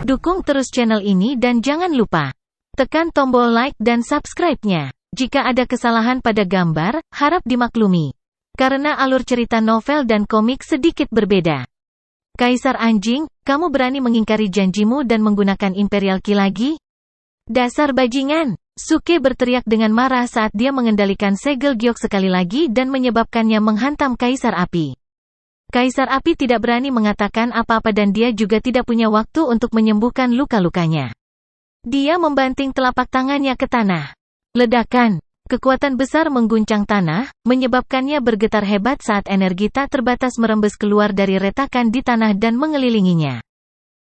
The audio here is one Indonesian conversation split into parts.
Dukung terus channel ini dan jangan lupa tekan tombol like dan subscribe-nya. Jika ada kesalahan pada gambar, harap dimaklumi. Karena alur cerita novel dan komik sedikit berbeda. Kaisar Anjing, kamu berani mengingkari janjimu dan menggunakan Imperial Ki lagi? Dasar bajingan! Suke berteriak dengan marah saat dia mengendalikan segel giok sekali lagi dan menyebabkannya menghantam Kaisar Api. Kaisar Api tidak berani mengatakan apa-apa dan dia juga tidak punya waktu untuk menyembuhkan luka-lukanya. Dia membanting telapak tangannya ke tanah. Ledakan, kekuatan besar mengguncang tanah, menyebabkannya bergetar hebat saat energi tak terbatas merembes keluar dari retakan di tanah dan mengelilinginya.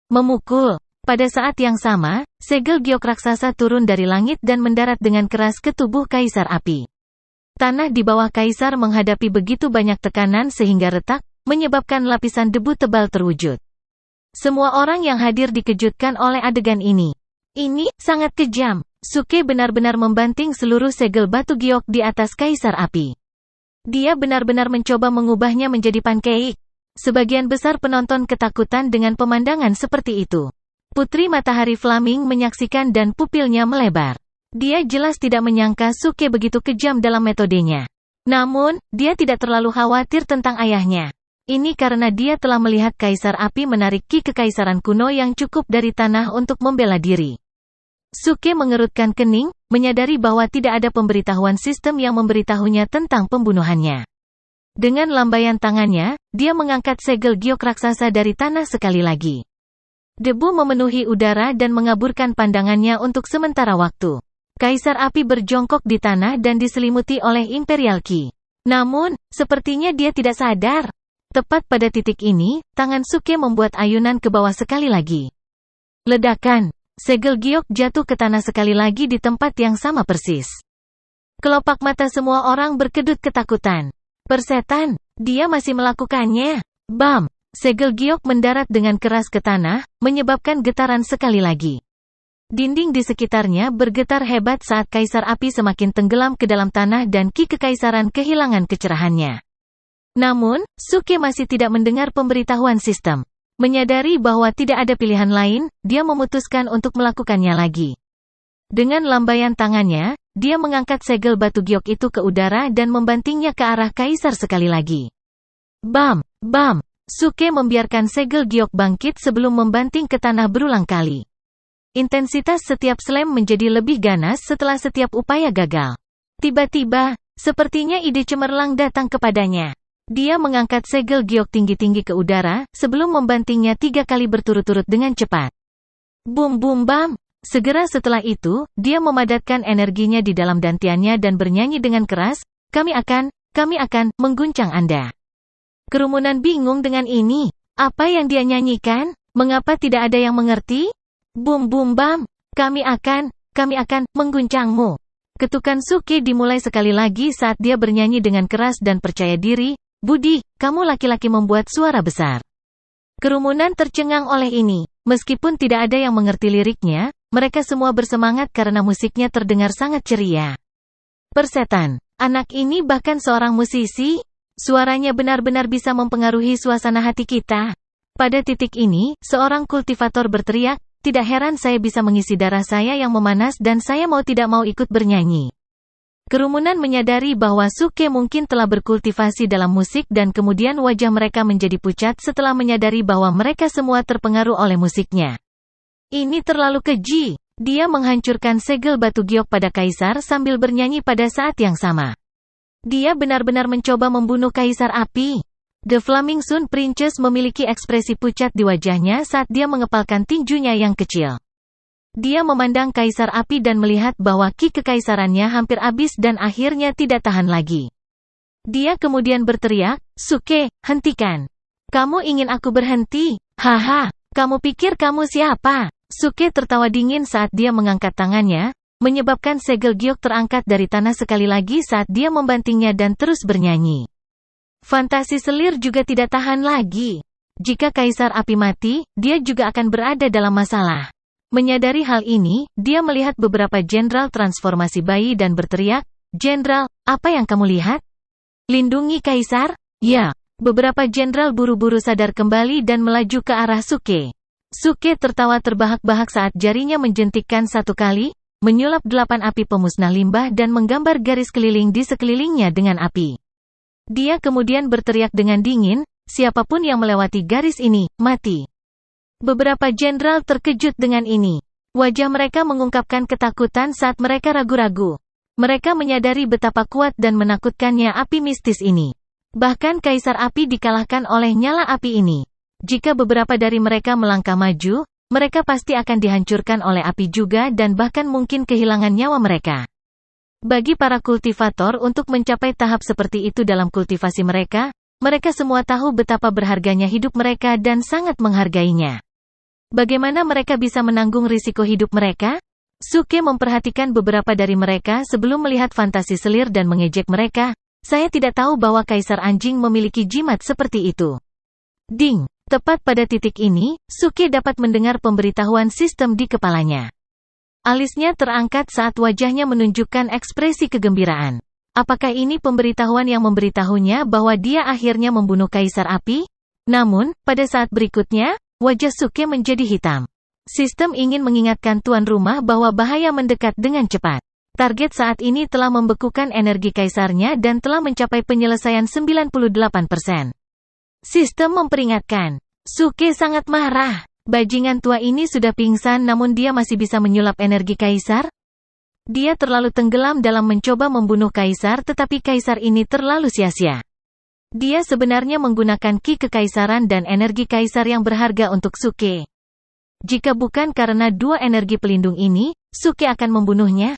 Memukul. Pada saat yang sama, segel giok raksasa turun dari langit dan mendarat dengan keras ke tubuh Kaisar Api. Tanah di bawah Kaisar menghadapi begitu banyak tekanan sehingga retak, menyebabkan lapisan debu tebal terwujud. Semua orang yang hadir dikejutkan oleh adegan ini. Ini sangat kejam. Suke benar-benar membanting seluruh segel batu giok di atas Kaisar Api. Dia benar-benar mencoba mengubahnya menjadi pancake. Sebagian besar penonton ketakutan dengan pemandangan seperti itu. Putri Matahari Flaming menyaksikan dan pupilnya melebar. Dia jelas tidak menyangka Suke begitu kejam dalam metodenya. Namun, dia tidak terlalu khawatir tentang ayahnya. Ini karena dia telah melihat Kaisar Api menarik ki kekaisaran kuno yang cukup dari tanah untuk membela diri. Suke mengerutkan kening, menyadari bahwa tidak ada pemberitahuan sistem yang memberitahunya tentang pembunuhannya. Dengan lambaian tangannya, dia mengangkat segel giok raksasa dari tanah sekali lagi. Debu memenuhi udara dan mengaburkan pandangannya untuk sementara waktu. Kaisar Api berjongkok di tanah dan diselimuti oleh Imperial Ki. Namun, sepertinya dia tidak sadar. Tepat pada titik ini, tangan Suke membuat ayunan ke bawah sekali lagi. Ledakan. Segel giok jatuh ke tanah sekali lagi di tempat yang sama persis. Kelopak mata semua orang berkedut ketakutan. Persetan, dia masih melakukannya. Bam! Segel giok mendarat dengan keras ke tanah, menyebabkan getaran sekali lagi. Dinding di sekitarnya bergetar hebat saat Kaisar Api semakin tenggelam ke dalam tanah dan ki kekaisaran kehilangan kecerahannya. Namun, Suke masih tidak mendengar pemberitahuan sistem. Menyadari bahwa tidak ada pilihan lain, dia memutuskan untuk melakukannya lagi. Dengan lambaian tangannya, dia mengangkat segel batu giok itu ke udara dan membantingnya ke arah Kaisar sekali lagi. Bam! Bam! Suke membiarkan segel giok bangkit sebelum membanting ke tanah berulang kali. Intensitas setiap slam menjadi lebih ganas setelah setiap upaya gagal. Tiba-tiba, sepertinya ide cemerlang datang kepadanya. Dia mengangkat segel giok tinggi-tinggi ke udara, sebelum membantingnya 3 kali berturut-turut dengan cepat. Bum bum bam! Segera setelah itu, dia memadatkan energinya di dalam dantiannya dan bernyanyi dengan keras, kami akan mengguncang Anda. Kerumunan bingung dengan ini. Apa yang dia nyanyikan? Mengapa tidak ada yang mengerti? Bum bum bam! Kami akan mengguncangmu. Ketukan Suke dimulai sekali lagi saat dia bernyanyi dengan keras dan percaya diri. Budi, kamu laki-laki membuat suara besar. Kerumunan tercengang oleh ini. Meskipun tidak ada yang mengerti liriknya, mereka semua bersemangat karena musiknya terdengar sangat ceria. Persetan, anak ini bahkan seorang musisi. Suaranya benar-benar bisa mempengaruhi suasana hati kita. Pada titik ini, seorang kultivator berteriak, tidak heran saya bisa mengisi darah saya yang memanas dan saya mau tidak mau ikut bernyanyi. Kerumunan menyadari bahwa Suke mungkin telah berkultivasi dalam musik dan kemudian wajah mereka menjadi pucat setelah menyadari bahwa mereka semua terpengaruh oleh musiknya. Ini terlalu keji. Dia menghancurkan segel batu giok pada Kaisar sambil bernyanyi pada saat yang sama. Dia benar-benar mencoba membunuh Kaisar Api. The Flaming Sun Princess memiliki ekspresi pucat di wajahnya saat dia mengepalkan tinjunya yang kecil. Dia memandang Kaisar Api dan melihat bahwa ki kekaisarannya hampir habis dan akhirnya tidak tahan lagi. Dia kemudian berteriak, Suke, hentikan. Kamu ingin aku berhenti? Haha, kamu pikir kamu siapa? Suke tertawa dingin saat dia mengangkat tangannya, menyebabkan segel giok terangkat dari tanah sekali lagi saat dia membantingnya dan terus bernyanyi. Fantasi selir juga tidak tahan lagi. Jika Kaisar Api mati, dia juga akan berada dalam masalah. Menyadari hal ini, dia melihat beberapa jenderal transformasi bayi dan berteriak, Jenderal, apa yang kamu lihat? Lindungi Kaisar? Ya. Beberapa jenderal buru-buru sadar kembali dan melaju ke arah Suke. Suke tertawa terbahak-bahak saat jarinya menjentikkan satu kali, menyulap 8 api pemusnah limbah dan menggambar garis keliling di sekelilingnya dengan api. Dia kemudian berteriak dengan dingin, siapapun yang melewati garis ini, mati. Beberapa jenderal terkejut dengan ini. Wajah mereka mengungkapkan ketakutan saat mereka ragu-ragu. Mereka menyadari betapa kuat dan menakutkannya api mistis ini. Bahkan Kaisar Api dikalahkan oleh nyala api ini. Jika beberapa dari mereka melangkah maju, mereka pasti akan dihancurkan oleh api juga dan bahkan mungkin kehilangan nyawa mereka. Bagi para kultivator untuk mencapai tahap seperti itu dalam kultivasi mereka semua tahu betapa berharganya hidup mereka dan sangat menghargainya. Bagaimana mereka bisa menanggung risiko hidup mereka? Suke memperhatikan beberapa dari mereka sebelum melihat fantasi selir dan mengejek mereka. Saya tidak tahu bahwa Kaisar Anjing memiliki jimat seperti itu. Ding! Tepat pada titik ini, Suke dapat mendengar pemberitahuan sistem di kepalanya. Alisnya terangkat saat wajahnya menunjukkan ekspresi kegembiraan. Apakah ini pemberitahuan yang memberitahunya bahwa dia akhirnya membunuh Kaisar Api? Namun, pada saat berikutnya, wajah Suke menjadi hitam. Sistem ingin mengingatkan tuan rumah bahwa bahaya mendekat dengan cepat. Target saat ini telah membekukan energi kaisarnya dan telah mencapai penyelesaian 98%. Sistem memperingatkan. Suke sangat marah. Bajingan tua ini sudah pingsan namun dia masih bisa menyulap energi kaisar? Dia terlalu tenggelam dalam mencoba membunuh kaisar tetapi kaisar ini terlalu sia-sia. Dia sebenarnya menggunakan ki kekaisaran dan energi kaisar yang berharga untuk Suke. Jika bukan karena 2 energi pelindung ini, Suke akan membunuhnya.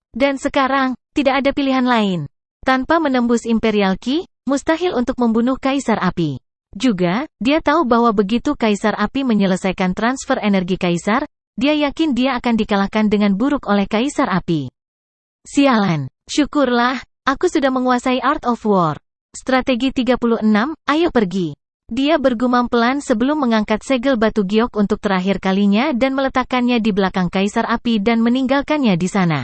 Dan sekarang, tidak ada pilihan lain. Tanpa menembus Imperial Ki, mustahil untuk membunuh Kaisar Api. Juga, dia tahu bahwa begitu Kaisar Api menyelesaikan transfer energi Kaisar, dia yakin dia akan dikalahkan dengan buruk oleh Kaisar Api. Sialan. Syukurlah, aku sudah menguasai Art of War. Strategi 36, ayo pergi. Dia bergumam pelan sebelum mengangkat segel batu giok untuk terakhir kalinya dan meletakkannya di belakang Kaisar Api dan meninggalkannya di sana.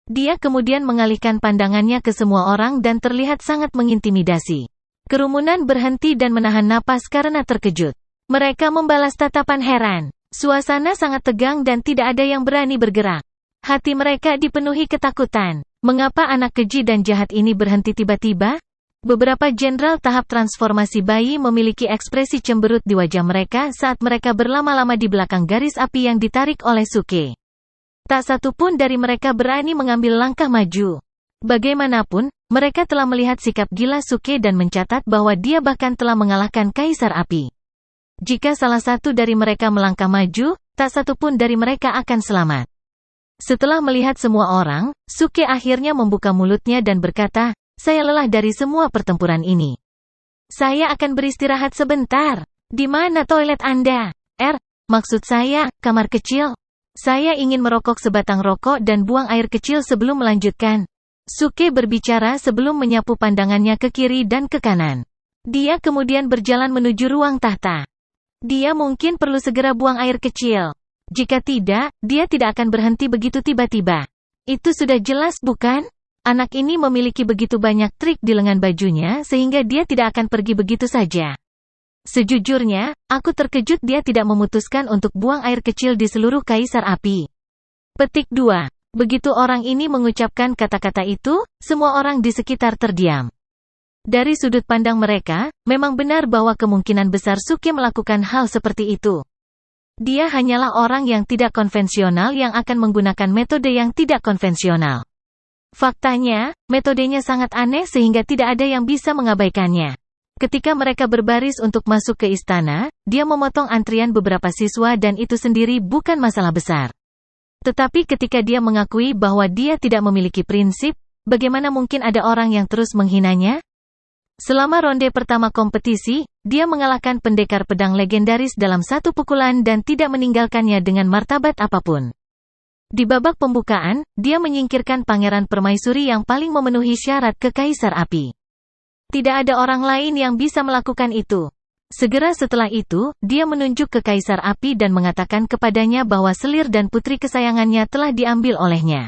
Dia kemudian mengalihkan pandangannya ke semua orang dan terlihat sangat mengintimidasi. Kerumunan berhenti dan menahan napas karena terkejut. Mereka membalas tatapan heran. Suasana sangat tegang dan tidak ada yang berani bergerak. Hati mereka dipenuhi ketakutan. Mengapa anak keji dan jahat ini berhenti tiba-tiba? Beberapa jenderal tahap transformasi bayi memiliki ekspresi cemberut di wajah mereka saat mereka berlama-lama di belakang garis api yang ditarik oleh Suke. Tak satu pun dari mereka berani mengambil langkah maju. Bagaimanapun, mereka telah melihat sikap gila Suke dan mencatat bahwa dia bahkan telah mengalahkan Kaisar Api. Jika salah satu dari mereka melangkah maju, tak satu pun dari mereka akan selamat. Setelah melihat semua orang, Suke akhirnya membuka mulutnya dan berkata, "Saya lelah dari semua pertempuran ini. Saya akan beristirahat sebentar. Di mana toilet Anda? Maksud saya, kamar kecil. Saya ingin merokok sebatang rokok dan buang air kecil sebelum melanjutkan." Suke berbicara sebelum menyapu pandangannya ke kiri dan ke kanan. Dia kemudian berjalan menuju ruang tahta. Dia mungkin perlu segera buang air kecil. Jika tidak, dia tidak akan berhenti begitu tiba-tiba. Itu sudah jelas bukan? Anak ini memiliki begitu banyak trik di lengan bajunya sehingga dia tidak akan pergi begitu saja. Sejujurnya, aku terkejut dia tidak memutuskan untuk buang air kecil di seluruh Kaisar Api. Petik 2. Begitu orang ini mengucapkan kata-kata itu, semua orang di sekitar terdiam. Dari sudut pandang mereka, memang benar bahwa kemungkinan besar Suke melakukan hal seperti itu. Dia hanyalah orang yang tidak konvensional yang akan menggunakan metode yang tidak konvensional. Faktanya, metodenya sangat aneh sehingga tidak ada yang bisa mengabaikannya. Ketika mereka berbaris untuk masuk ke istana, dia memotong antrian beberapa siswa dan itu sendiri bukan masalah besar. Tetapi ketika dia mengakui bahwa dia tidak memiliki prinsip, bagaimana mungkin ada orang yang terus menghinanya? Selama ronde pertama kompetisi, dia mengalahkan pendekar pedang legendaris dalam satu pukulan dan tidak meninggalkannya dengan martabat apapun. Di babak pembukaan, dia menyingkirkan Pangeran Permaisuri yang paling memenuhi syarat ke Kaisar Api. Tidak ada orang lain yang bisa melakukan itu. Segera setelah itu, dia menunjuk ke Kaisar Api dan mengatakan kepadanya bahwa selir dan putri kesayangannya telah diambil olehnya.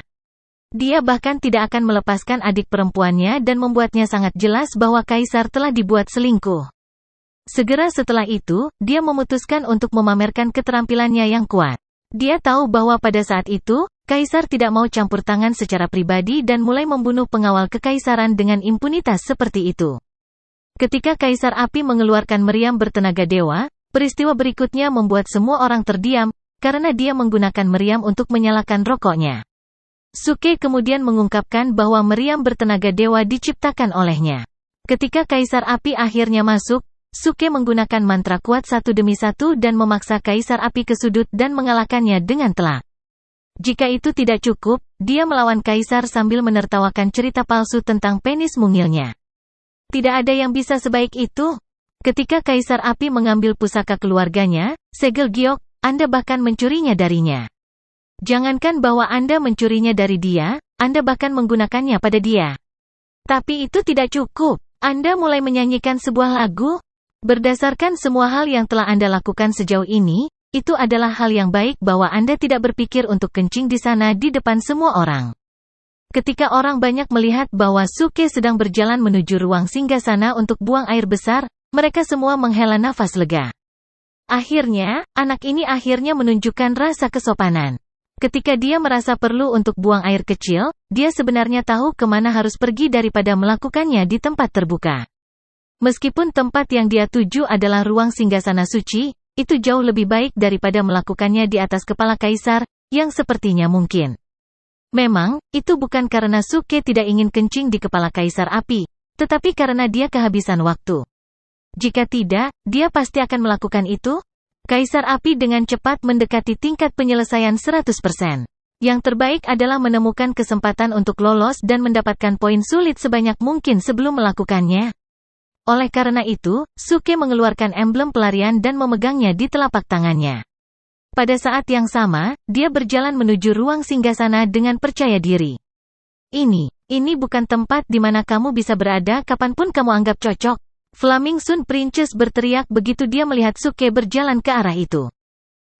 Dia bahkan tidak akan melepaskan adik perempuannya dan membuatnya sangat jelas bahwa Kaisar telah dibuat selingkuh. Segera setelah itu, dia memutuskan untuk memamerkan keterampilannya yang kuat. Dia tahu bahwa pada saat itu, Kaisar tidak mau campur tangan secara pribadi dan mulai membunuh pengawal kekaisaran dengan impunitas seperti itu. Ketika Kaisar Api mengeluarkan meriam bertenaga dewa, peristiwa berikutnya membuat semua orang terdiam, karena dia menggunakan meriam untuk menyalakan rokoknya. Suke kemudian mengungkapkan bahwa meriam bertenaga dewa diciptakan olehnya. Ketika Kaisar Api akhirnya masuk, Suke menggunakan mantra kuat satu demi satu dan memaksa Kaisar Api ke sudut dan mengalahkannya dengan telak. Jika itu tidak cukup, dia melawan Kaisar sambil menertawakan cerita palsu tentang penis mungilnya. Tidak ada yang bisa sebaik itu. Ketika Kaisar Api mengambil pusaka keluarganya, segel giok, Anda bahkan mencurinya darinya. Jangankan bahwa Anda mencurinya dari dia, Anda bahkan menggunakannya pada dia. Tapi itu tidak cukup. Anda mulai menyanyikan sebuah lagu. Berdasarkan semua hal yang telah Anda lakukan sejauh ini, itu adalah hal yang baik bahwa Anda tidak berpikir untuk kencing di sana di depan semua orang. Ketika orang banyak melihat bahwa Suke sedang berjalan menuju ruang singgasana untuk buang air besar, mereka semua menghela nafas lega. Akhirnya, anak ini akhirnya menunjukkan rasa kesopanan. Ketika dia merasa perlu untuk buang air kecil, dia sebenarnya tahu kemana harus pergi daripada melakukannya di tempat terbuka. Meskipun tempat yang dia tuju adalah ruang singgasana suci, itu jauh lebih baik daripada melakukannya di atas kepala Kaisar, yang sepertinya mungkin. Memang, itu bukan karena Suke tidak ingin kencing di kepala Kaisar Api, tetapi karena dia kehabisan waktu. Jika tidak, dia pasti akan melakukan itu. Kaisar Api dengan cepat mendekati tingkat penyelesaian 100%. Yang terbaik adalah menemukan kesempatan untuk lolos dan mendapatkan poin sulit sebanyak mungkin sebelum melakukannya. Oleh karena itu, Suke mengeluarkan emblem pelarian dan memegangnya di telapak tangannya. Pada saat yang sama, dia berjalan menuju ruang singgasana dengan percaya diri. Ini bukan tempat di mana kamu bisa berada kapanpun kamu anggap cocok. Flaming Sun Princess berteriak begitu dia melihat Suke berjalan ke arah itu.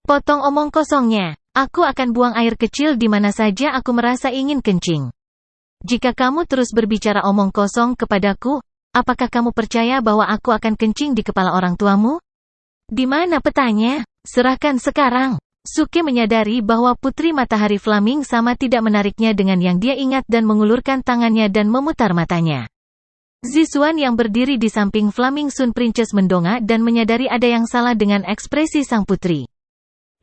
Potong omong kosongnya, aku akan buang air kecil di mana saja aku merasa ingin kencing. Jika kamu terus berbicara omong kosong kepadaku, apakah kamu percaya bahwa aku akan kencing di kepala orang tuamu? Di mana petanya? Serahkan sekarang. Suke menyadari bahwa Putri Matahari Flaming sama tidak menariknya dengan yang dia ingat dan mengulurkan tangannya dan memutar matanya. Zixuan yang berdiri di samping Flaming Sun Princess mendongak dan menyadari ada yang salah dengan ekspresi sang putri.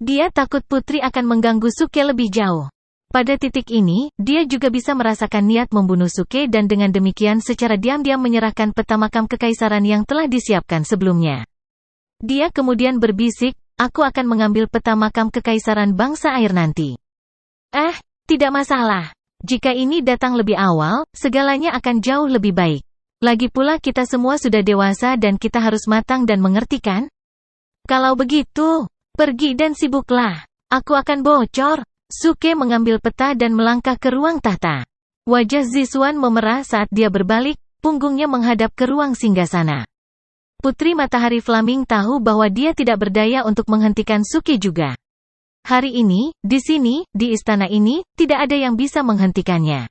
Dia takut putri akan mengganggu Suke lebih jauh. Pada titik ini, dia juga bisa merasakan niat membunuh Suke dan dengan demikian secara diam-diam menyerahkan peta makam kekaisaran yang telah disiapkan sebelumnya. Dia kemudian berbisik, aku akan mengambil peta makam kekaisaran bangsa air nanti. Tidak masalah. Jika ini datang lebih awal, segalanya akan jauh lebih baik. Lagi pula kita semua sudah dewasa dan kita harus matang dan mengerti kan? Kalau begitu, pergi dan sibuklah. Aku akan bocor. Suke mengambil peta dan melangkah ke ruang tahta. Wajah Zixuan memerah saat dia berbalik, punggungnya menghadap ke ruang singgasana. Putri Matahari Flaming tahu bahwa dia tidak berdaya untuk menghentikan Suke juga. Hari ini, di sini, di istana ini, tidak ada yang bisa menghentikannya.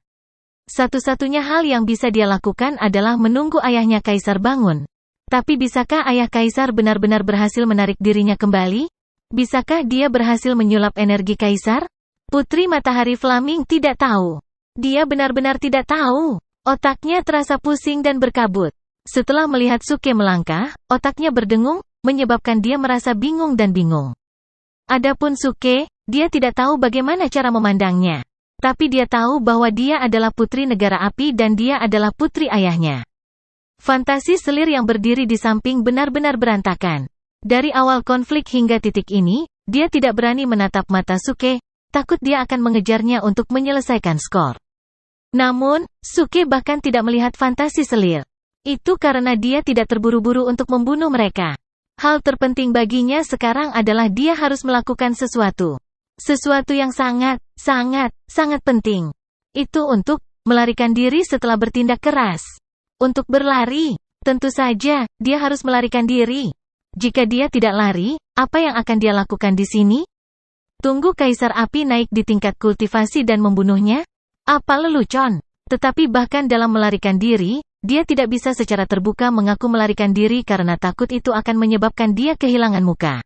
Satu-satunya hal yang bisa dia lakukan adalah menunggu ayahnya Kaisar bangun. Tapi bisakah ayah Kaisar benar-benar berhasil menarik dirinya kembali? Bisakah dia berhasil menyulap energi Kaisar? Putri Matahari Flaming tidak tahu. Dia benar-benar tidak tahu. Otaknya terasa pusing dan berkabut. Setelah melihat Suke melangkah, otaknya berdengung, menyebabkan dia merasa bingung dan bingung. Adapun Suke, dia tidak tahu bagaimana cara memandangnya. Tapi dia tahu bahwa dia adalah putri negara api dan dia adalah putri ayahnya. Fantasi selir yang berdiri di samping benar-benar berantakan. Dari awal konflik hingga titik ini, dia tidak berani menatap mata Suke, takut dia akan mengejarnya untuk menyelesaikan skor. Namun, Suke bahkan tidak melihat fantasi selir. Itu karena dia tidak terburu-buru untuk membunuh mereka. Hal terpenting baginya sekarang adalah dia harus melakukan sesuatu. Sesuatu yang sangat penting. Itu untuk melarikan diri setelah bertindak keras. Untuk berlari, tentu saja, dia harus melarikan diri. Jika dia tidak lari, apa yang akan dia lakukan di sini? Tunggu Kaisar Api naik di tingkat kultivasi dan membunuhnya? Apa lelucon? Tetapi bahkan dalam melarikan diri, dia tidak bisa secara terbuka mengaku melarikan diri karena takut itu akan menyebabkan dia kehilangan muka.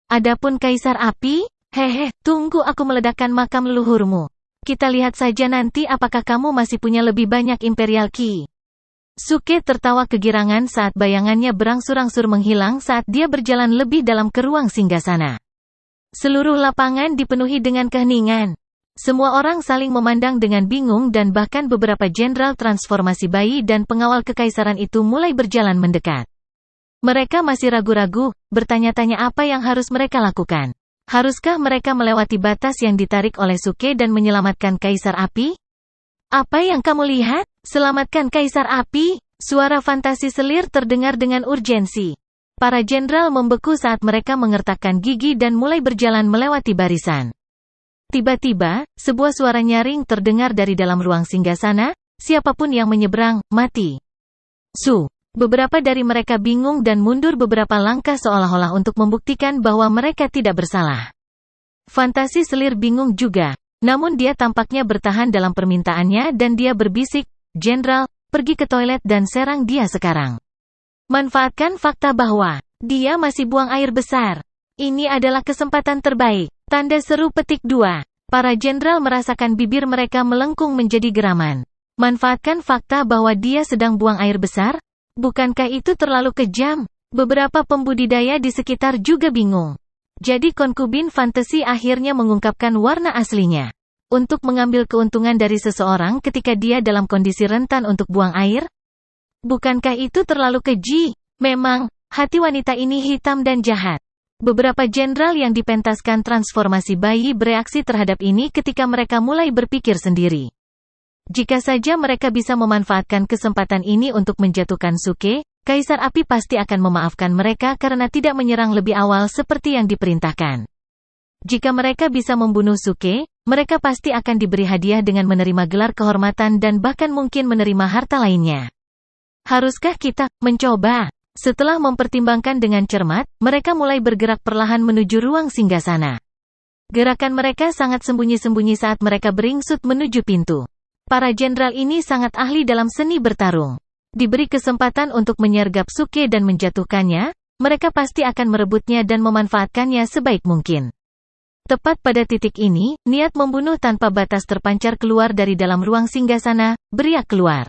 Adapun Kaisar Api, hehe, tunggu aku meledakkan makam leluhurmu. Kita lihat saja nanti apakah kamu masih punya lebih banyak Imperial Ki. Suke tertawa kegirangan saat bayangannya berangsur-angsur menghilang saat dia berjalan lebih dalam ke ruang singgasana. Seluruh lapangan dipenuhi dengan keheningan. Semua orang saling memandang dengan bingung dan bahkan beberapa jenderal transformasi bayi dan pengawal kekaisaran itu mulai berjalan mendekat. Mereka masih ragu-ragu, bertanya-tanya apa yang harus mereka lakukan. Haruskah mereka melewati batas yang ditarik oleh Suke dan menyelamatkan Kaisar Api? Apa yang kamu lihat? Selamatkan Kaisar Api? Suara fantasi selir terdengar dengan urgensi. Para jenderal membeku saat mereka mengertakkan gigi dan mulai berjalan melewati barisan. Tiba-tiba, sebuah suara nyaring terdengar dari dalam ruang singgasana, siapapun yang menyeberang, mati. Beberapa dari mereka bingung dan mundur beberapa langkah seolah-olah untuk membuktikan bahwa mereka tidak bersalah. Fantasi selir bingung juga, namun dia tampaknya bertahan dalam permintaannya dan dia berbisik, "Jenderal, pergi ke toilet dan serang dia sekarang. Manfaatkan fakta bahwa dia masih buang air besar. Ini adalah kesempatan terbaik." Tanda seru petik 2. Para jenderal merasakan bibir mereka melengkung menjadi geraman. Manfaatkan fakta bahwa dia sedang buang air besar? Bukankah itu terlalu kejam? Beberapa pembudidaya di sekitar juga bingung. Jadi konkubin fantasi akhirnya mengungkapkan warna aslinya. Untuk mengambil keuntungan dari seseorang ketika dia dalam kondisi rentan untuk buang air? Bukankah itu terlalu keji? Memang, hati wanita ini hitam dan jahat. Beberapa jenderal yang dipentaskan transformasi bayi bereaksi terhadap ini ketika mereka mulai berpikir sendiri. Jika saja mereka bisa memanfaatkan kesempatan ini untuk menjatuhkan Suke, Kaisar Api pasti akan memaafkan mereka karena tidak menyerang lebih awal seperti yang diperintahkan. Jika mereka bisa membunuh Suke, mereka pasti akan diberi hadiah dengan menerima gelar kehormatan dan bahkan mungkin menerima harta lainnya. Haruskah kita mencoba? Setelah mempertimbangkan dengan cermat, mereka mulai bergerak perlahan menuju ruang singgasana. Gerakan mereka sangat sembunyi-sembunyi saat mereka beringsut menuju pintu. Para jenderal ini sangat ahli dalam seni bertarung. Diberi kesempatan untuk menyergap Suke dan menjatuhkannya, mereka pasti akan merebutnya dan memanfaatkannya sebaik mungkin. Tepat pada titik ini, niat membunuh tanpa batas terpancar keluar dari dalam ruang singgasana, beriak keluar.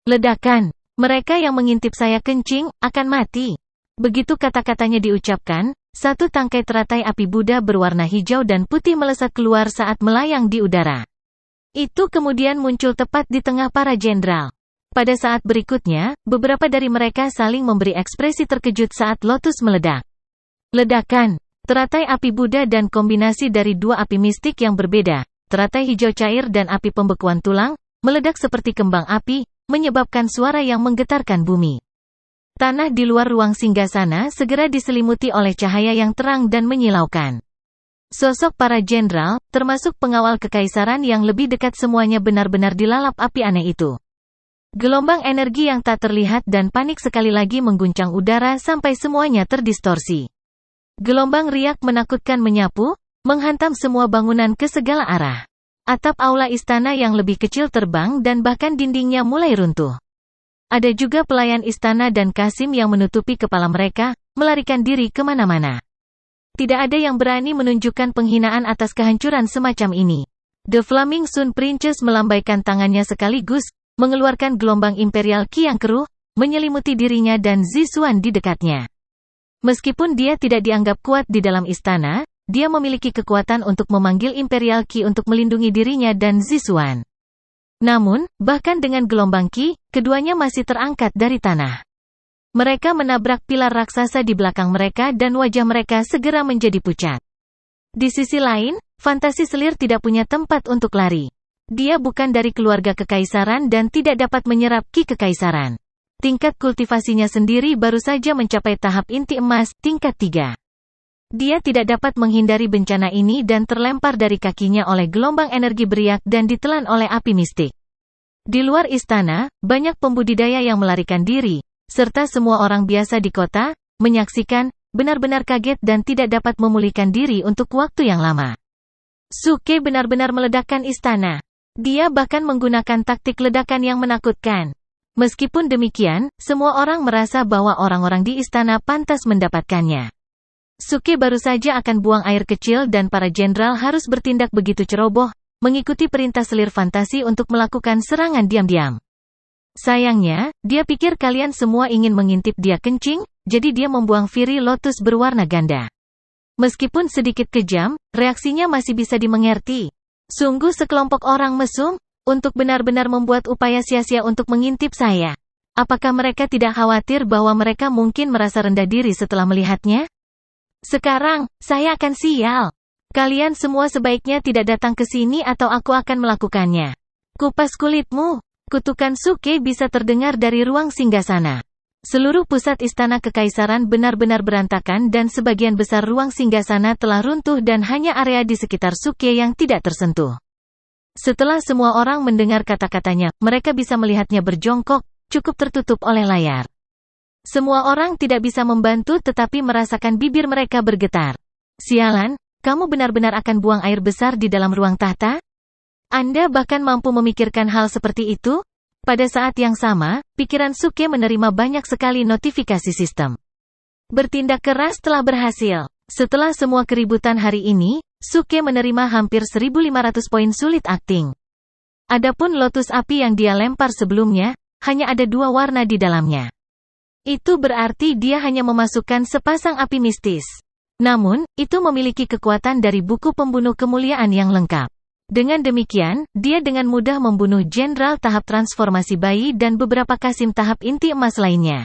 Ledakan! Mereka yang mengintip saya kencing, akan mati. Begitu kata-katanya diucapkan, satu tangkai teratai api Buddha berwarna hijau dan putih melesat keluar saat melayang di udara. Itu kemudian muncul tepat di tengah para jenderal. Pada saat berikutnya, beberapa dari mereka saling memberi ekspresi terkejut saat Lotus meledak. Ledakan! Teratai api Buddha dan kombinasi dari dua api mistik yang berbeda, teratai hijau cair dan api pembekuan tulang, meledak seperti kembang api, menyebabkan suara yang menggetarkan bumi. Tanah di luar ruang singgasana segera diselimuti oleh cahaya yang terang dan menyilaukan. Sosok para jenderal, termasuk pengawal kekaisaran yang lebih dekat semuanya benar-benar dilalap api aneh itu. Gelombang energi yang tak terlihat dan panik sekali lagi mengguncang udara sampai semuanya terdistorsi. Gelombang riak menakutkan menyapu, menghantam semua bangunan ke segala arah. Atap aula istana yang lebih kecil terbang dan bahkan dindingnya mulai runtuh. Ada juga pelayan istana dan Kasim yang menutupi kepala mereka, melarikan diri kemana-mana. Tidak ada yang berani menunjukkan penghinaan atas kehancuran semacam ini. The Flaming Sun Princess melambaikan tangannya sekaligus, mengeluarkan gelombang Imperial Ki yang keruh, menyelimuti dirinya dan Zisuan di dekatnya. Meskipun dia tidak dianggap kuat di dalam istana, dia memiliki kekuatan untuk memanggil Imperial Ki untuk melindungi dirinya dan Zisuan. Namun, bahkan dengan gelombang Ki, keduanya masih terangkat dari tanah. Mereka menabrak pilar raksasa di belakang mereka dan wajah mereka segera menjadi pucat. Di sisi lain, fantasi selir tidak punya tempat untuk lari. Dia bukan dari keluarga kekaisaran dan tidak dapat menyerap Ki kekaisaran. Tingkat kultivasinya sendiri baru saja mencapai tahap inti emas, tingkat 3. Dia tidak dapat menghindari bencana ini dan terlempar dari kakinya oleh gelombang energi beriak dan ditelan oleh api mistik. Di luar istana, banyak pembudidaya yang melarikan diri, serta semua orang biasa di kota, menyaksikan, benar-benar kaget dan tidak dapat memulihkan diri untuk waktu yang lama. Suke benar-benar meledakkan istana. Dia bahkan menggunakan taktik ledakan yang menakutkan. Meskipun demikian, semua orang merasa bahwa orang-orang di istana pantas mendapatkannya. Suke baru saja akan buang air kecil dan para jenderal harus bertindak begitu ceroboh, mengikuti perintah selir fantasi untuk melakukan serangan diam-diam. Sayangnya, dia pikir kalian semua ingin mengintip dia kencing, jadi dia membuang Fury Lotus berwarna ganda. Meskipun sedikit kejam, reaksinya masih bisa dimengerti. Sungguh sekelompok orang mesum, untuk benar-benar membuat upaya sia-sia untuk mengintip saya. Apakah mereka tidak khawatir bahwa mereka mungkin merasa rendah diri setelah melihatnya? Sekarang, saya akan sial. Kalian semua sebaiknya tidak datang ke sini atau aku akan melakukannya. Kupas kulitmu. Kutukan Suke bisa terdengar dari ruang singgasana. Seluruh pusat istana kekaisaran benar-benar berantakan dan sebagian besar ruang singgasana telah runtuh dan hanya area di sekitar Suke yang tidak tersentuh. Setelah semua orang mendengar kata-katanya, mereka bisa melihatnya berjongkok, cukup tertutup oleh layar. Semua orang tidak bisa membantu tetapi merasakan bibir mereka bergetar. Sialan, kamu benar-benar akan buang air besar di dalam ruang tahta? Anda bahkan mampu memikirkan hal seperti itu? Pada saat yang sama, pikiran Suke menerima banyak sekali notifikasi sistem. Bertindak keras telah berhasil. Setelah semua keributan hari ini, Suke menerima hampir 1.500 poin sulit akting. Adapun lotus api yang dia lempar sebelumnya, hanya ada 2 warna di dalamnya. Itu berarti dia hanya memasukkan sepasang api mistis. Namun, itu memiliki kekuatan dari buku pembunuh kemuliaan yang lengkap. Dengan demikian, dia dengan mudah membunuh jenderal tahap transformasi bayi dan beberapa kasim tahap inti emas lainnya.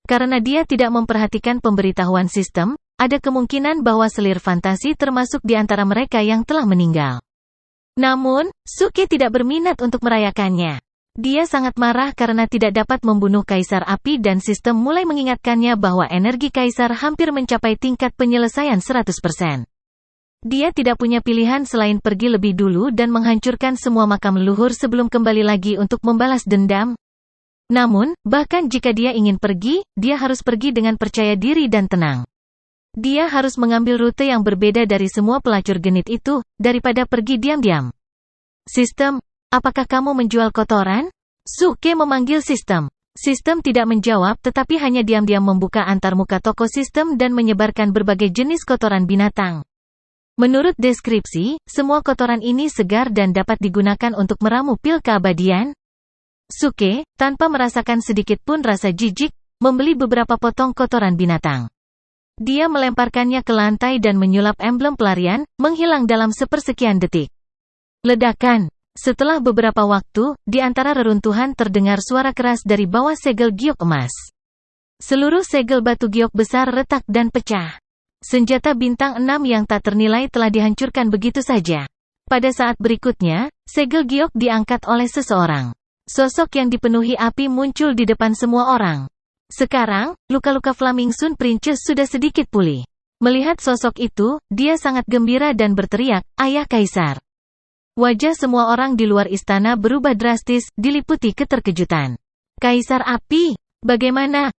Karena dia tidak memperhatikan pemberitahuan sistem, ada kemungkinan bahwa selir fantasi termasuk di antara mereka yang telah meninggal. Namun, Suke tidak berminat untuk merayakannya. Dia sangat marah karena tidak dapat membunuh Kaisar Api dan sistem mulai mengingatkannya bahwa energi Kaisar hampir mencapai tingkat penyelesaian 100%. Dia tidak punya pilihan selain pergi lebih dulu dan menghancurkan semua makam leluhur sebelum kembali lagi untuk membalas dendam. Namun, bahkan jika dia ingin pergi, dia harus pergi dengan percaya diri dan tenang. Dia harus mengambil rute yang berbeda dari semua pelacur genit itu, daripada pergi diam-diam. Sistem, apakah kamu menjual kotoran? Suke memanggil sistem. Sistem tidak menjawab tetapi hanya diam-diam membuka antarmuka toko sistem dan menyebarkan berbagai jenis kotoran binatang. Menurut deskripsi, semua kotoran ini segar dan dapat digunakan untuk meramu pil keabadian. Suke, tanpa merasakan sedikit pun rasa jijik, membeli beberapa potong kotoran binatang. Dia melemparkannya ke lantai dan menyulap emblem pelarian, menghilang dalam sepersekian detik. Ledakan. Setelah beberapa waktu, di antara reruntuhan terdengar suara keras dari bawah segel giok emas. Seluruh segel batu giok besar retak dan pecah. Senjata bintang 6 yang tak ternilai telah dihancurkan begitu saja. Pada saat berikutnya, segel giok diangkat oleh seseorang. Sosok yang dipenuhi api muncul di depan semua orang. Sekarang, luka-luka Flaming Sun Princess sudah sedikit pulih. Melihat sosok itu, dia sangat gembira dan berteriak, "Ayah Kaisar!" Wajah semua orang di luar istana berubah drastis, diliputi keterkejutan. Kaisar Api? Bagaimana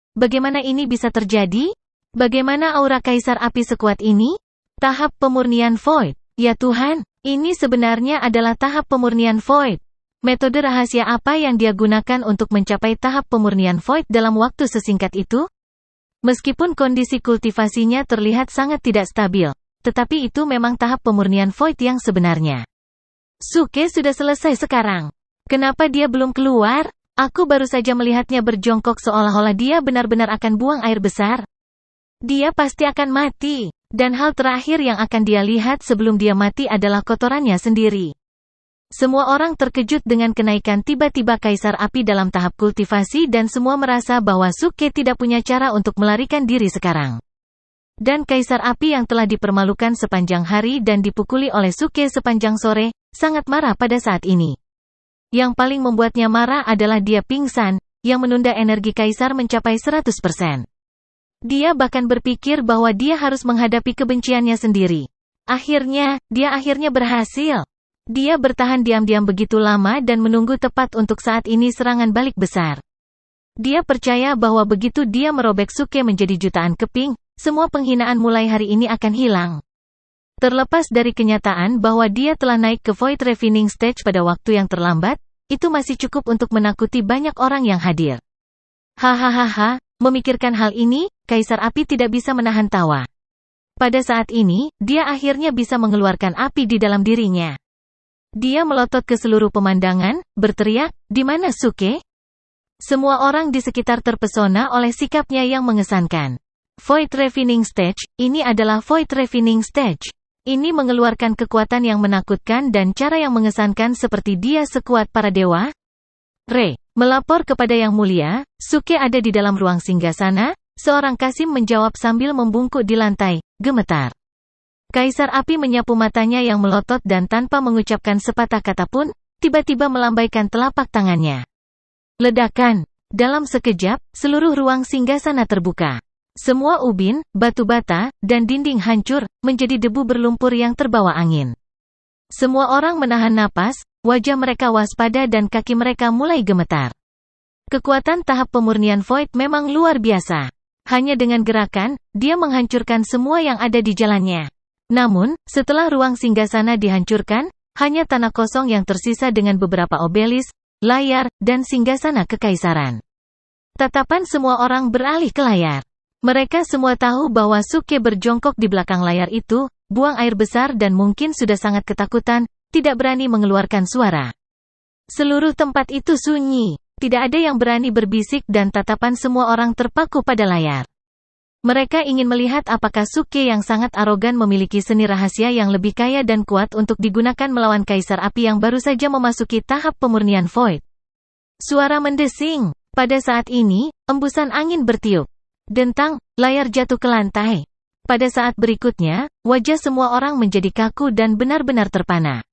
ini bisa terjadi? Bagaimana aura Kaisar Api sekuat ini? Tahap pemurnian Void. Ya Tuhan, ini sebenarnya adalah tahap pemurnian Void. Metode rahasia apa yang dia gunakan untuk mencapai tahap pemurnian Void dalam waktu sesingkat itu? Meskipun kondisi kultivasinya terlihat sangat tidak stabil, tetapi itu memang tahap pemurnian Void yang sebenarnya. Suke sudah selesai sekarang. Kenapa dia belum keluar? Aku baru saja melihatnya berjongkok seolah-olah dia benar-benar akan buang air besar. Dia pasti akan mati, dan hal terakhir yang akan dia lihat sebelum dia mati adalah kotorannya sendiri. Semua orang terkejut dengan kenaikan tiba-tiba Kaisar Api dalam tahap kultivasi dan semua merasa bahwa Suke tidak punya cara untuk melarikan diri sekarang. Dan Kaisar Api yang telah dipermalukan sepanjang hari dan dipukuli oleh Suke sepanjang sore, sangat marah pada saat ini. Yang paling membuatnya marah adalah dia pingsan, yang menunda energi Kaisar mencapai 100%. Dia bahkan berpikir bahwa dia harus menghadapi kebenciannya sendiri. Dia akhirnya berhasil. Dia bertahan diam-diam begitu lama dan menunggu tepat untuk saat ini serangan balik besar. Dia percaya bahwa begitu dia merobek Suke menjadi jutaan keping, semua penghinaan mulai hari ini akan hilang. Terlepas dari kenyataan bahwa dia telah naik ke Void Refining Stage pada waktu yang terlambat, itu masih cukup untuk menakuti banyak orang yang hadir. Hahaha, memikirkan hal ini, Kaisar Api tidak bisa menahan tawa. Pada saat ini, dia akhirnya bisa mengeluarkan api di dalam dirinya. Dia melotot ke seluruh pemandangan, berteriak, "Di mana Suke?" Semua orang di sekitar terpesona oleh sikapnya yang mengesankan. Void Refining Stage, ini adalah Void Refining Stage. Ini mengeluarkan kekuatan yang menakutkan dan cara yang mengesankan seperti dia sekuat para dewa. Melapor kepada Yang Mulia, Suke ada di dalam ruang singgasana, seorang Kasim menjawab sambil membungkuk di lantai, gemetar. Kaisar Api menyapu matanya yang melotot dan tanpa mengucapkan sepatah kata pun, tiba-tiba melambaikan telapak tangannya. Ledakan. Dalam sekejap, seluruh ruang singgasana terbuka. Semua ubin, batu bata, dan dinding hancur, menjadi debu berlumpur yang terbawa angin. Semua orang menahan napas, wajah mereka waspada dan kaki mereka mulai gemetar. Kekuatan tahap pemurnian Void memang luar biasa. Hanya dengan gerakan, dia menghancurkan semua yang ada di jalannya. Namun, setelah ruang singgasana dihancurkan, hanya tanah kosong yang tersisa dengan beberapa obelis, layar, dan singgasana kekaisaran. Tatapan semua orang beralih ke layar. Mereka semua tahu bahwa Suke berjongkok di belakang layar itu, buang air besar dan mungkin sudah sangat ketakutan, tidak berani mengeluarkan suara. Seluruh tempat itu sunyi, tidak ada yang berani berbisik dan tatapan semua orang terpaku pada layar. Mereka ingin melihat apakah Suke yang sangat arogan memiliki seni rahasia yang lebih kaya dan kuat untuk digunakan melawan Kaisar Api yang baru saja memasuki tahap pemurnian Void. Suara mendesing. Pada saat ini, embusan angin bertiup. Dentang, layar jatuh ke lantai. Pada saat berikutnya, wajah semua orang menjadi kaku dan benar-benar terpana.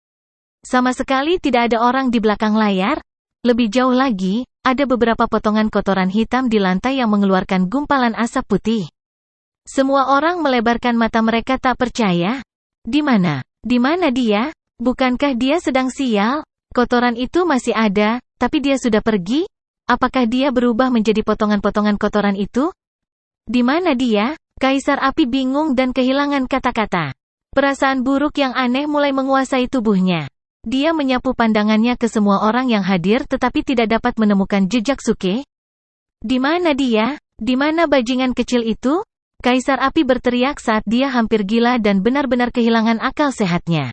Sama sekali tidak ada orang di belakang layar. Lebih jauh lagi, ada beberapa potongan kotoran hitam di lantai yang mengeluarkan gumpalan asap putih. Semua orang melebarkan mata mereka tak percaya. Di mana? Di mana dia? Bukankah dia sedang sial? Kotoran itu masih ada, tapi dia sudah pergi? Apakah dia berubah menjadi potongan-potongan kotoran itu? Di mana dia? Kaisar Api bingung dan kehilangan kata-kata. Perasaan buruk yang aneh mulai menguasai tubuhnya. Dia menyapu pandangannya ke semua orang yang hadir tetapi tidak dapat menemukan jejak Suke. Di mana dia? Di mana bajingan kecil itu? Kaisar Api berteriak saat dia hampir gila dan benar-benar kehilangan akal sehatnya.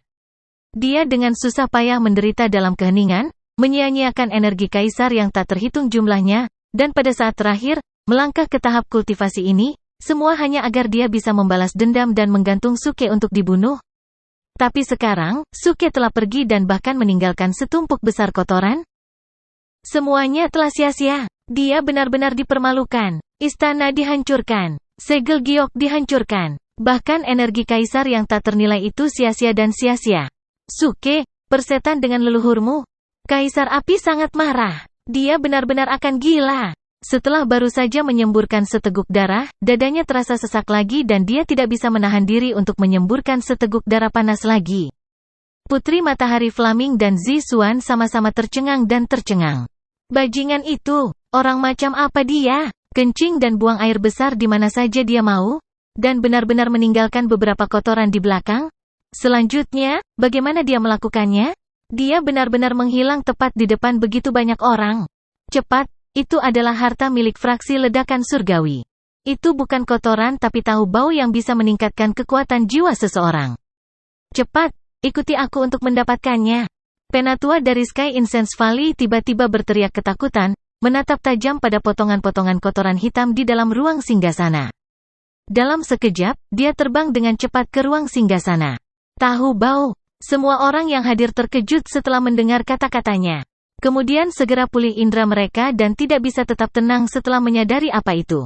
Dia dengan susah payah menderita dalam keheningan, menyia-nyiakan energi Kaisar yang tak terhitung jumlahnya, dan pada saat terakhir, melangkah ke tahap kultivasi ini, semua hanya agar dia bisa membalas dendam dan menggantung Suke untuk dibunuh. Tapi sekarang, Suke telah pergi dan bahkan meninggalkan setumpuk besar kotoran. Semuanya telah sia-sia. Dia benar-benar dipermalukan. Istana dihancurkan. Segel giok dihancurkan. Bahkan energi Kaisar yang tak ternilai itu sia-sia dan sia-sia. Suke, persetan dengan leluhurmu. Kaisar Api sangat marah. Dia benar-benar akan gila. Setelah baru saja menyemburkan seteguk darah, dadanya terasa sesak lagi dan dia tidak bisa menahan diri untuk menyemburkan seteguk darah panas lagi. Putri Matahari Flaming dan Zi Xuan sama-sama tercengang dan tercengang. Bajingan itu, orang macam apa dia? Kencing dan buang air besar di mana saja dia mau? Dan benar-benar meninggalkan beberapa kotoran di belakang? Selanjutnya, bagaimana dia melakukannya? Dia benar-benar menghilang tepat di depan begitu banyak orang. Cepat. Itu adalah harta milik fraksi ledakan surgawi. Itu bukan kotoran tapi tahu bau yang bisa meningkatkan kekuatan jiwa seseorang. Cepat, ikuti aku untuk mendapatkannya. Penatua dari Sky Incense Valley tiba-tiba berteriak ketakutan, menatap tajam pada potongan-potongan kotoran hitam di dalam ruang singgasana. Dalam sekejap, dia terbang dengan cepat ke ruang singgasana. Tahu bau. Semua orang yang hadir terkejut setelah mendengar kata-katanya. Kemudian segera pulih indera mereka dan tidak bisa tetap tenang setelah menyadari apa itu.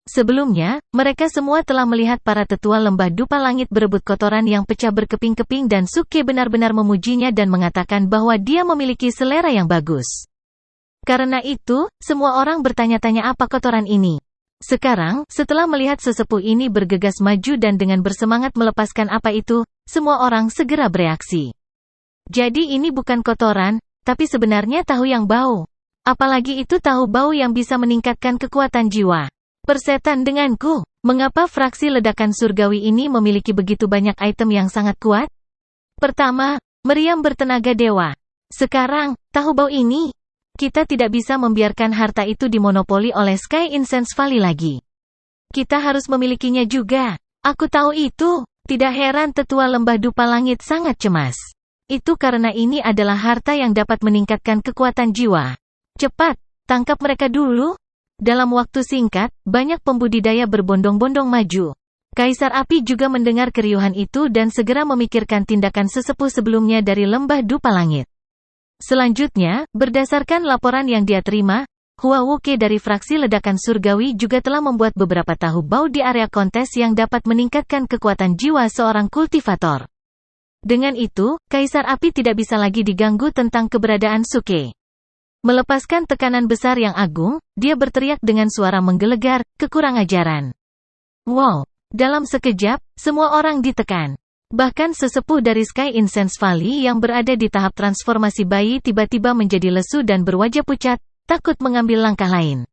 Sebelumnya, mereka semua telah melihat para tetua lembah dupa langit berebut kotoran yang pecah berkeping-keping dan Suke benar-benar memujinya dan mengatakan bahwa dia memiliki selera yang bagus. Karena itu, semua orang bertanya-tanya apa kotoran ini. Sekarang, setelah melihat sesepuh ini bergegas maju dan dengan bersemangat melepaskan apa itu, semua orang segera bereaksi. Jadi ini bukan kotoran, tapi sebenarnya tahu yang bau. Apalagi itu tahu bau yang bisa meningkatkan kekuatan jiwa. Persetan denganku. Mengapa fraksi ledakan surgawi ini memiliki begitu banyak item yang sangat kuat? Pertama, meriam bertenaga dewa. Sekarang, tahu bau ini? Kita tidak bisa membiarkan harta itu dimonopoli oleh Sky Incense Valley lagi. Kita harus memilikinya juga. Aku tahu itu. Tidak heran tetua lembah dupa langit sangat cemas. Itu karena ini adalah harta yang dapat meningkatkan kekuatan jiwa. Cepat, tangkap mereka dulu. Dalam waktu singkat, banyak pembudidaya berbondong-bondong maju. Kaisar Api juga mendengar keriuhan itu dan segera memikirkan tindakan sesepuh sebelumnya dari lembah dupa langit. Selanjutnya, berdasarkan laporan yang dia terima, Hua Wuke dari fraksi ledakan surgawi juga telah membuat beberapa tahu bau di area kontes yang dapat meningkatkan kekuatan jiwa seorang kultivator. Dengan itu, Kaisar Api tidak bisa lagi diganggu tentang keberadaan Suke. Melepaskan tekanan besar yang agung, dia berteriak dengan suara menggelegar, kekurang ajaran. Wow! Dalam sekejap, semua orang ditekan. Bahkan sesepuh dari Sky Incense Valley yang berada di tahap transformasi bayi tiba-tiba menjadi lesu dan berwajah pucat, takut mengambil langkah lain.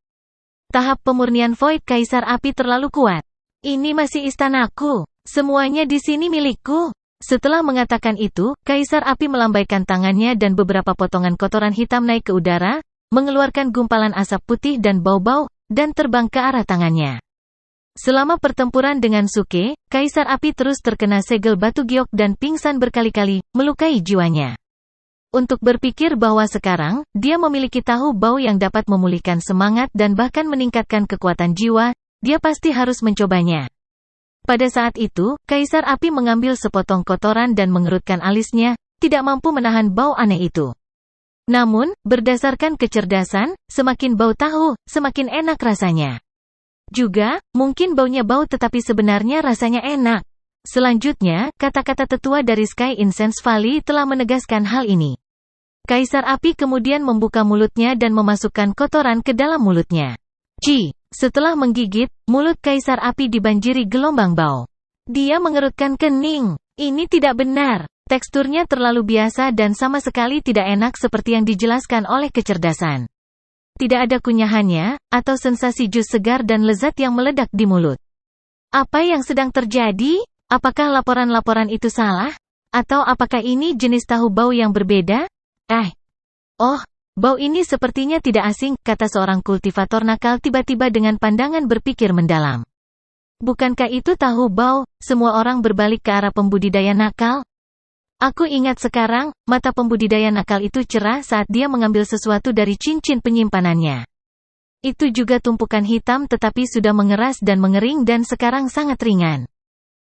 Tahap pemurnian Void Kaisar Api terlalu kuat. Ini masih istanaku. Semuanya di sini milikku. Setelah mengatakan itu, Kaisar Api melambaikan tangannya dan beberapa potongan kotoran hitam naik ke udara, mengeluarkan gumpalan asap putih dan bau-bau, dan terbang ke arah tangannya. Selama pertempuran dengan Suke, Kaisar Api terus terkena segel batu giok dan pingsan berkali-kali, melukai jiwanya. Untuk berpikir bahwa sekarang, dia memiliki tahu bau yang dapat memulihkan semangat dan bahkan meningkatkan kekuatan jiwa, dia pasti harus mencobanya. Pada saat itu, Kaisar Api mengambil sepotong kotoran dan mengerutkan alisnya, tidak mampu menahan bau aneh itu. Namun, berdasarkan kecerdasan, semakin bau tahu, semakin enak rasanya. Juga, mungkin baunya bau tetapi sebenarnya rasanya enak. Selanjutnya, kata-kata tetua dari Sky Incense Valley telah menegaskan hal ini. Kaisar Api kemudian membuka mulutnya dan memasukkan kotoran ke dalam mulutnya. Setelah menggigit, mulut Kaisar Api dibanjiri gelombang bau. Dia mengerutkan kening. Ini tidak benar. Teksturnya terlalu biasa dan sama sekali tidak enak seperti yang dijelaskan oleh kecerdasan. Tidak ada kunyahannya, atau sensasi jus segar dan lezat yang meledak di mulut. Apa yang sedang terjadi? Apakah laporan-laporan itu salah? Atau apakah ini jenis tahu bau yang berbeda? Oh. Bau ini sepertinya tidak asing, kata seorang kultivator nakal tiba-tiba dengan pandangan berpikir mendalam. Bukankah itu tahu bau? Semua orang berbalik ke arah pembudidaya nakal. Aku ingat sekarang, mata pembudidaya nakal itu cerah saat dia mengambil sesuatu dari cincin penyimpanannya. Itu juga tumpukan hitam tetapi sudah mengeras dan mengering dan sekarang sangat ringan.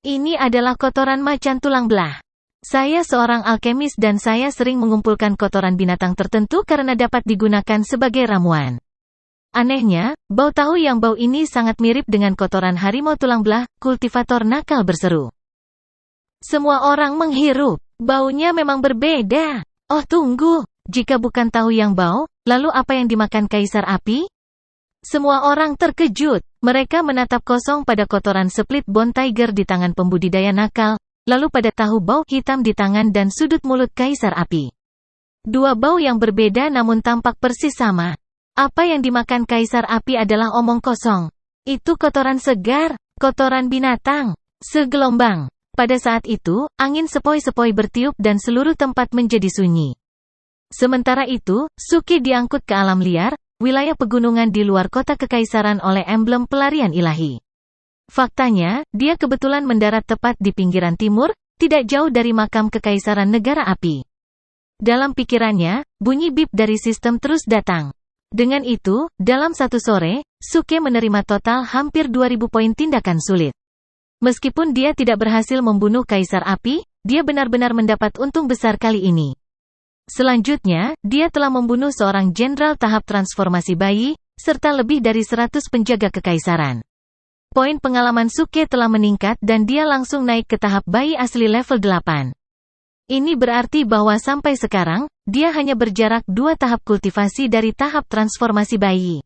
Ini adalah kotoran macan tulang belah. Saya seorang alkemis dan saya sering mengumpulkan kotoran binatang tertentu karena dapat digunakan sebagai ramuan. Anehnya, bau tahu yang bau ini sangat mirip dengan kotoran harimau tulang belah, kultivator nakal berseru. Semua orang menghirup. Baunya memang berbeda. Oh tunggu, jika bukan tahu yang bau, lalu apa yang dimakan Kaisar Api? Semua orang terkejut. Mereka menatap kosong pada kotoran split bone tiger di tangan pembudidaya nakal, lalu pada tahu bau hitam di tangan dan sudut mulut Kaisar Api. Dua bau yang berbeda namun tampak persis sama. Apa yang dimakan Kaisar Api adalah omong kosong. Itu kotoran segar, kotoran binatang, segelombang. Pada saat itu, angin sepoi-sepoi bertiup dan seluruh tempat menjadi sunyi. Sementara itu, Suke diangkut ke alam liar, wilayah pegunungan di luar kota kekaisaran oleh emblem pelarian ilahi. Faktanya, dia kebetulan mendarat tepat di pinggiran timur, tidak jauh dari makam kekaisaran negara api. Dalam pikirannya, bunyi bip dari sistem terus datang. Dengan itu, dalam satu sore, Suke menerima total hampir 2000 poin tindakan sulit. Meskipun dia tidak berhasil membunuh Kaisar Api, dia benar-benar mendapat untung besar kali ini. Selanjutnya, dia telah membunuh seorang jenderal tahap transformasi bayi, serta lebih dari 100 penjaga kekaisaran. Poin pengalaman Suke telah meningkat dan dia langsung naik ke tahap bayi asli level 8. Ini berarti bahwa sampai sekarang, dia hanya berjarak 2 tahap kultivasi dari tahap transformasi bayi.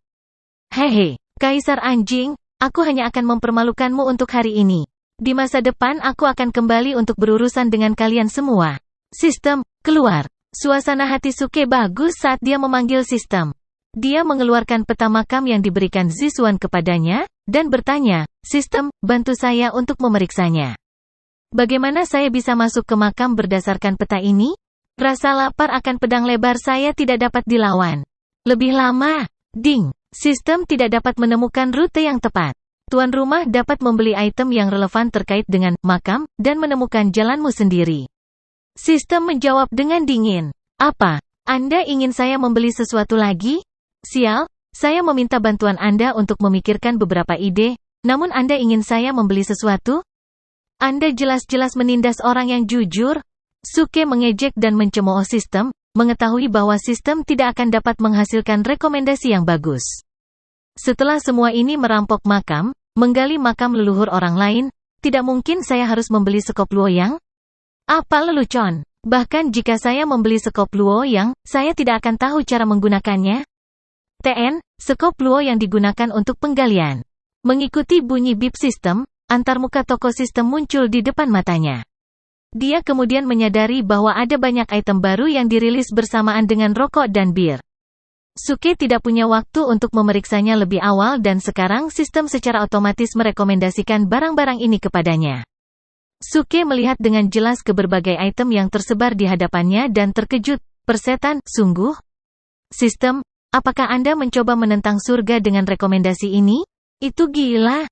Hehe, Kaisar Anjing, aku hanya akan mempermalukanmu untuk hari ini. Di masa depan aku akan kembali untuk berurusan dengan kalian semua. Sistem, keluar. Suasana hati Suke bagus saat dia memanggil sistem. Dia mengeluarkan peta makam yang diberikan Ziswan kepadanya, dan bertanya, "Sistem, bantu saya untuk memeriksanya. Bagaimana saya bisa masuk ke makam berdasarkan peta ini?" Rasa lapar akan pedang lebar saya tidak dapat dilawan. Lebih lama. Ding. Sistem tidak dapat menemukan rute yang tepat. Tuan rumah dapat membeli item yang relevan terkait dengan makam dan menemukan jalanmu sendiri. Sistem menjawab dengan dingin. Apa? Anda ingin saya membeli sesuatu lagi? Sial, saya meminta bantuan Anda untuk memikirkan beberapa ide, namun Anda ingin saya membeli sesuatu? Anda jelas-jelas menindas orang yang jujur. Suke mengejek dan mencemooh sistem, mengetahui bahwa sistem tidak akan dapat menghasilkan rekomendasi yang bagus. Setelah semua ini merampok makam, menggali makam leluhur orang lain, tidak mungkin saya harus membeli sekop luoyang? Apa lelucon? Bahkan jika saya membeli sekop luoyang, saya tidak akan tahu cara menggunakannya. TN, sekop luo yang digunakan untuk penggalian. Mengikuti bunyi bip sistem, antarmuka toko sistem muncul di depan matanya. Dia kemudian menyadari bahwa ada banyak item baru yang dirilis bersamaan dengan rokok dan bir. Suke tidak punya waktu untuk memeriksanya lebih awal dan sekarang sistem secara otomatis merekomendasikan barang-barang ini kepadanya. Suke melihat dengan jelas ke berbagai item yang tersebar di hadapannya dan terkejut. Persetan, sungguh? Sistem, apakah Anda mencoba menentang surga dengan rekomendasi ini? Itu gila.